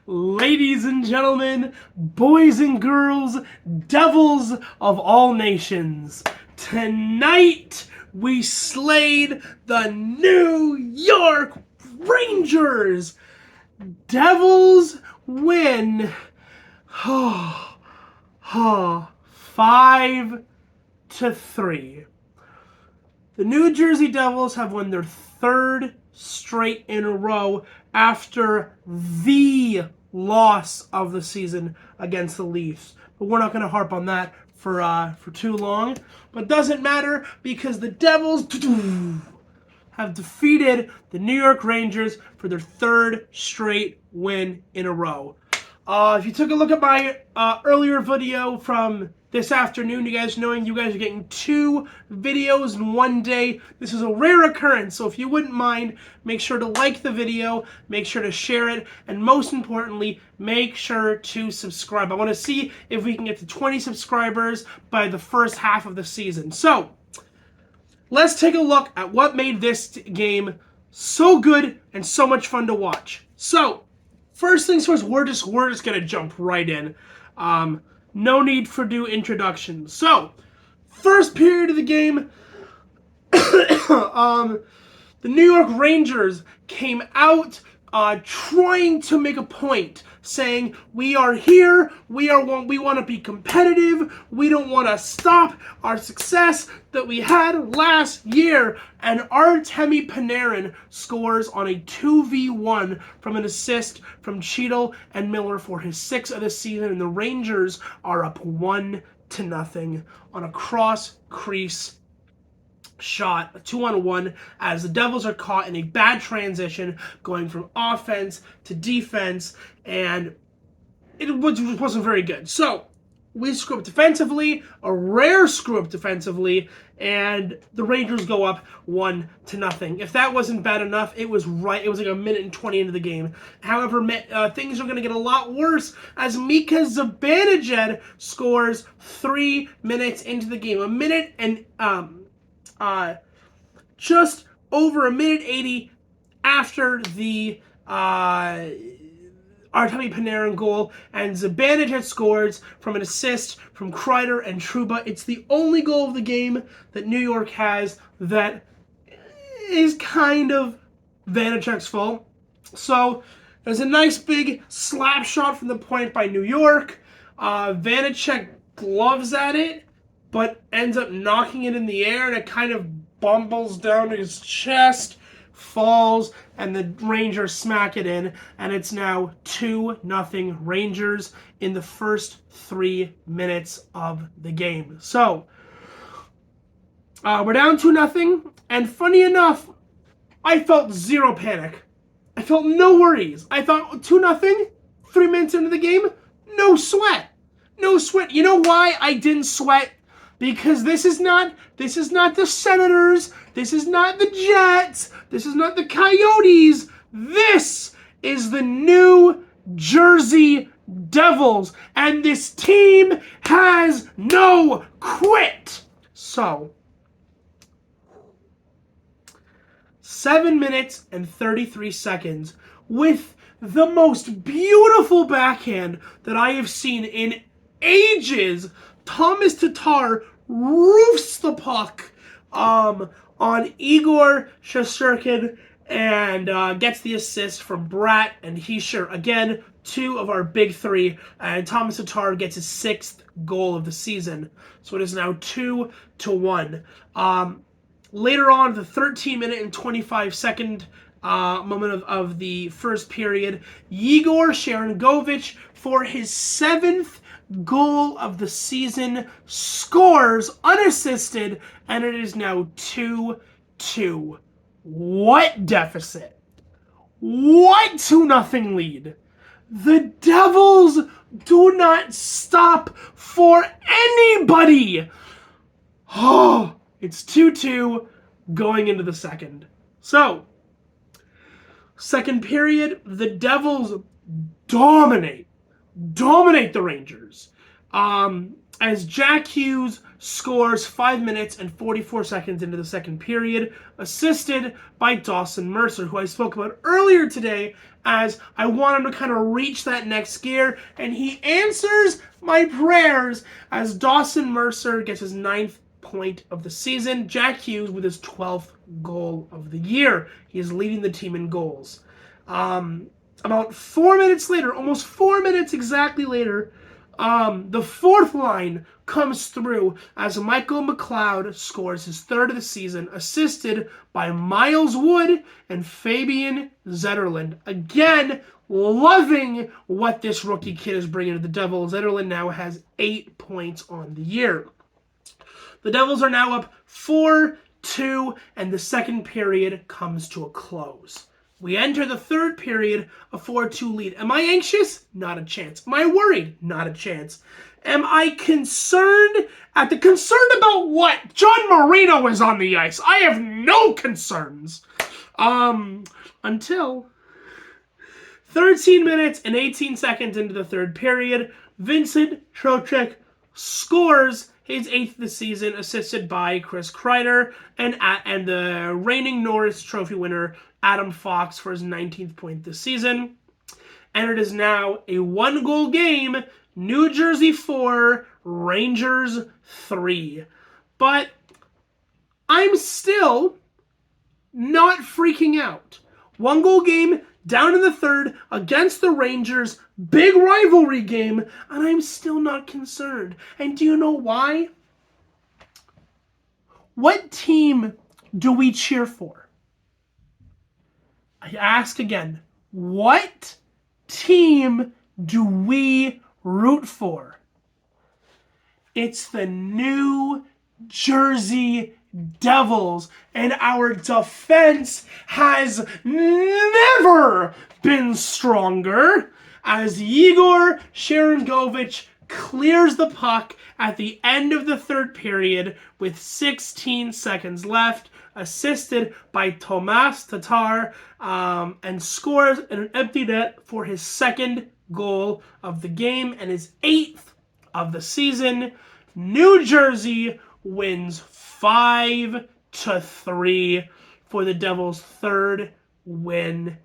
ladies and gentlemen, boys and girls, devils of all nations. Tonight, we slayed the New York Rangers. Devils win 5-3. The New Jersey Devils have won their third straight in a row after the loss of the season against the Leafs. But we're not going to harp on that for too long. But it doesn't matter because the Devils have defeated the New York Rangers for their third straight win in a row. If you took a look at my earlier video from this afternoon, you guys are getting 2 videos in one day. This is a rare occurrence, so if you wouldn't mind, make sure to like the video, make sure to share it, and most importantly, make sure to subscribe. I want to see if we can get to 20 subscribers by the first half of the season. So, let's take a look at what made this game so good and so much fun to watch. So, first things first, we're just gonna jump right in. No need for new introductions. So, first period of the game, the New York Rangers came out trying to make a point, saying, we are here, we want to be competitive, we don't want to stop our success that we had last year. And Artemi Panarin scores on a 2v1 from an assist from Cheadle and Miller for his 6th of the season, and the Rangers are up 1-0 on a cross-crease shot, a 2-on-1, as the Devils are caught in a bad transition going from offense to defense, and it wasn't very good. So we screw up defensively, a rare screw up defensively, and the Rangers go up 1-0. If that wasn't bad enough, it was like a minute and 20 into the game. However, things are going to get a lot worse as Mika Zibanejad scores 3 minutes into the game. A minute and just over a minute 80 after the Artemi Panarin goal, and Zibanejad scores from an assist from Kreider and Trouba. It's the only goal of the game that New York has that is kind of Vanecek's fault. So there's a nice big slap shot from the point by New York. Vanecek gloves at it, but ends up knocking it in the air, and it kind of bumbles down to his chest, falls, and the Rangers smack it in, and it's now 2-0 Rangers in the first 3 minutes of the game. So, we're down 2-0, and funny enough, I felt zero panic. I felt no worries. I thought 2-0, 3 minutes into the game, no sweat. No sweat. You know why I didn't sweat? Because this is not the Senators, this is not the Jets, this is not the Coyotes, this is the New Jersey Devils, and this team has no quit. So, 7 minutes and 33 seconds with the most beautiful backhand that I have seen in ages. Thomas Tatar roofs the puck on Igor Shesterkin and gets the assist from Bratt and Hischier. Again, 2 of our big 3. And Thomas Tatar gets his 6th goal of the season. So it is now 2-1. Later on, the 13-minute and 25-second moment of the first period, Yegor Sharangovich, for his 7th goal of the season, scores unassisted, and it is now 2-2. What deficit? What 2-0 lead? The Devils do not stop for anybody. Oh, it's 2-2 going into the second. So, second period, the Devils dominate the Rangers. As Jack Hughes scores 5 minutes and 44 seconds into the second period, assisted by Dawson Mercer, who I spoke about earlier today as I want him to kind of reach that next gear, and he answers my prayers as Dawson Mercer gets his 9th point of the season. Jack Hughes with his 12th goal of the year. He is leading the team in goals. About 4 minutes later, almost 4 minutes exactly later, the fourth line comes through as Michael McLeod scores his 3rd of the season, assisted by Miles Wood and Fabian Zetterlund. Again, loving what this rookie kid is bringing to the Devils. Zetterlund now has 8 points on the year. The Devils are now up 4-2, and the second period comes to a close. We enter the third period, a 4-2 lead. Am I anxious? Not a chance. Am I worried? Not a chance. Am I concerned? Concerned about what? John Marino is on the ice. I have no concerns. Until 13 minutes and 18 seconds into the third period, Vincent Trocheck scores his 8th of the season, assisted by Chris Kreider and the reigning Norris Trophy winner, Adam Fox, for his 19th point this season. And it is now a 1-goal game, New Jersey 4, Rangers 3. But I'm still not freaking out. 1-goal game, down in the third, against the Rangers, big rivalry game, and I'm still not concerned. And do you know why? What team do we cheer for? I ask again, what team do we root for? It's the New Jersey Devils, and our defense has never been stronger as Igor Sharangovich clears the puck at the end of the third period with 16 seconds left, assisted by Tomas Tatar, and scores an empty net for his 2nd goal of the game and his 8th of the season. New Jersey wins 5-3 for the Devils' 3rd win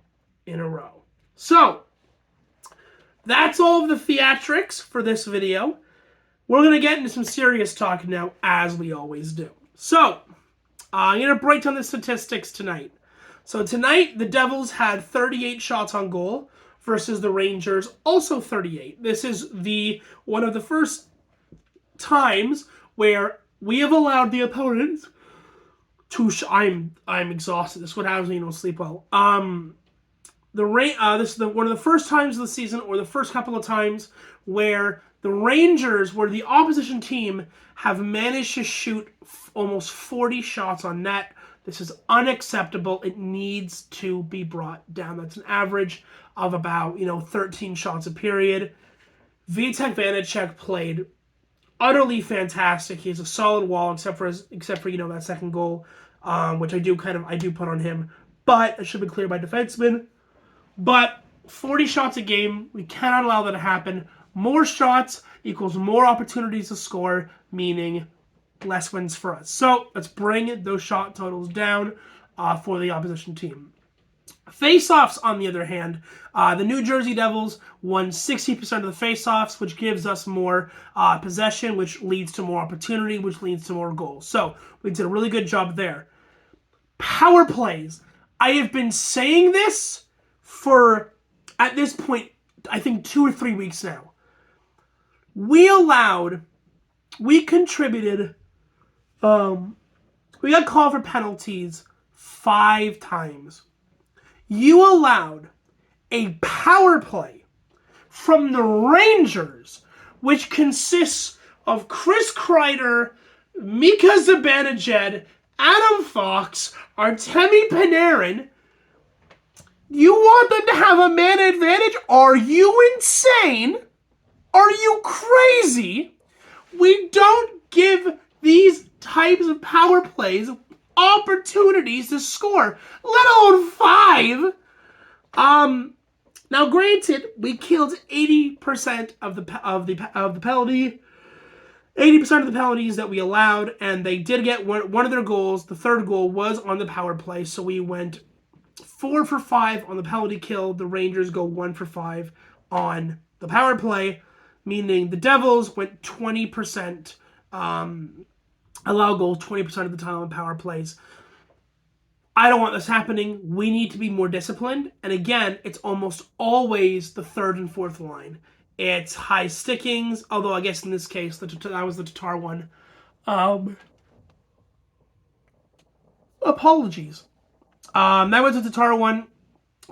in a row. So, that's all of the theatrics for this video. We're going to get into some serious talk now, as we always do. So, I'm going to break down the statistics tonight. So tonight, the Devils had 38 shots on goal versus the Rangers, also 38. This is one of the first times where we have allowed the opponents to. I'm exhausted. This is what happens when you don't sleep well. This is one of the first times of the season, or the first couple of times, where the Rangers, where the opposition team, have managed to shoot almost 40 shots on net. This is unacceptable. It needs to be brought down. That's an average of about 13 shots a period. Vitek Vanacek played utterly fantastic. He has a solid wall, except for that second goal, which I do put on him. But it should be cleared by defensemen. But 40 shots a game, we cannot allow that to happen. More shots equals more opportunities to score, meaning less wins for us. So let's bring those shot totals down for the opposition team. Face-offs, on the other hand, the New Jersey Devils won 60% of the face-offs, which gives us more possession, which leads to more opportunity, which leads to more goals. So we did a really good job there. Power plays. I have been saying this for, at this point, I think 2 or 3 weeks now. We contributed, we got called for penalties 5 times. You allowed a power play from the Rangers, which consists of Chris Kreider, Mika Zibanejad, Adam Fox, Artemi Panarin. You want them to have a man advantage? Are you insane? Are you crazy? We don't give these types of power plays opportunities to score, let alone 5. Now, granted, we killed 80% of the penalty, 80% of the penalties that we allowed, and they did get one of their goals. The third goal was on the power play, so we went 4 for 5 on the penalty kill. The Rangers go 1 for 5 on the power play, meaning the Devils went 20%, allow goals 20% of the time on power plays. I don't want this happening. We need to be more disciplined. And again, it's almost always the third and fourth line. It's high stickings, although I guess in this case, that was the Tatar one. Apologies. That was the Tatar one.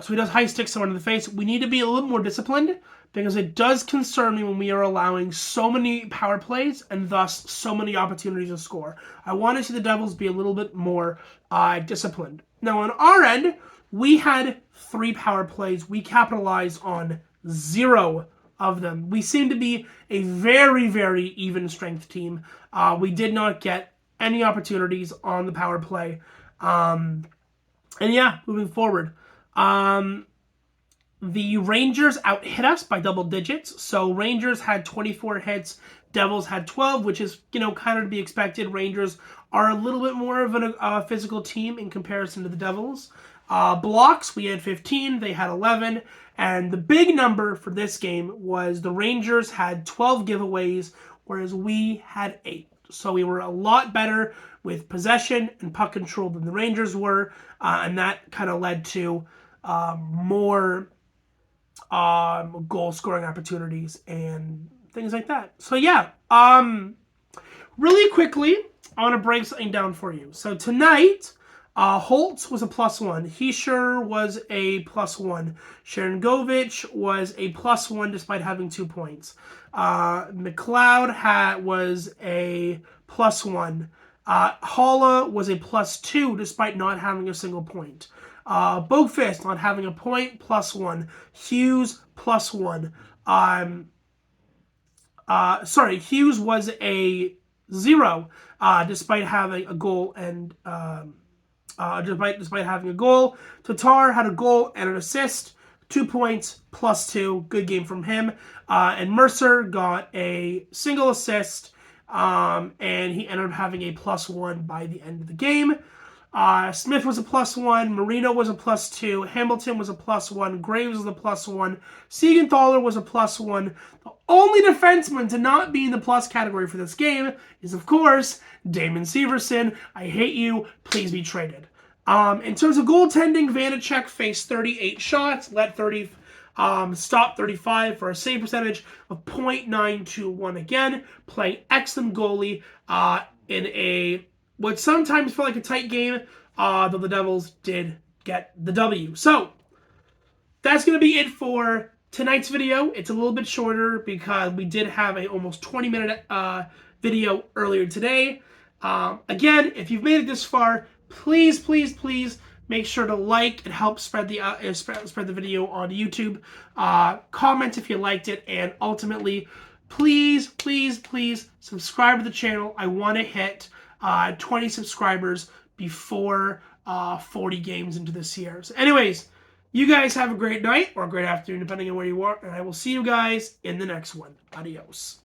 So he does high stick someone in the face. We need to be a little more disciplined because it does concern me when we are allowing so many power plays and thus so many opportunities to score. I want to see the Devils be a little bit more disciplined. Now on our end, we had 3 power plays. We capitalized on 0 of them. We seem to be a very, very even strength team. We did not get any opportunities on the power play. And yeah, moving forward. The Rangers out-hit us by double digits. So Rangers had 24 hits, Devils had 12, which is, kind of to be expected. Rangers are a little bit more of a physical team in comparison to the Devils. Blocks, we had 15, they had 11. And the big number for this game was the Rangers had 12 giveaways, whereas we had 8. So we were a lot better with possession and puck control than the Rangers were. And that kind of led to more goal scoring opportunities and things like that. So yeah, really quickly, I want to break something down for you. So tonight, Holtz was a +1. Heischer was a +1. Sharangovich was a +1 despite having 2 points. McLeod was a +1. Holla was a +2 despite not having a single point. Boakfist not having a point, +1. Hughes, +1. Hughes was a 0 despite having a goal and despite having a goal. Tatar had a goal and an assist, 2 points, +2. Good game from him. And Mercer got a single assist, and he ended up having a +1 by the end of the game. Smith was a +1. Marino was a +2. Hamilton was a +1. Graves was a +1. Siegenthaler was a +1. The only defenseman to not be in the plus category for this game is, of course, Damon Severson. I hate you. Please be traded. In terms of goaltending, Vanacek faced 38 shots, let 30, stop 35 for a save percentage of .921 again. Playing excellent goalie in a what sometimes felt like a tight game, though the Devils did get the W. So, that's going to be it for tonight's video. It's a little bit shorter because we did have a almost 20-minute video earlier today. Again, if you've made it this far, please, please, please make sure to like and help spread the video on YouTube. Comment if you liked it, and ultimately, please, please, please subscribe to the channel. I want to hit 20 subscribers before 40 games into this year. So anyways, you guys have a great night or a great afternoon, depending on where you are, and I will see you guys in the next one. Adios.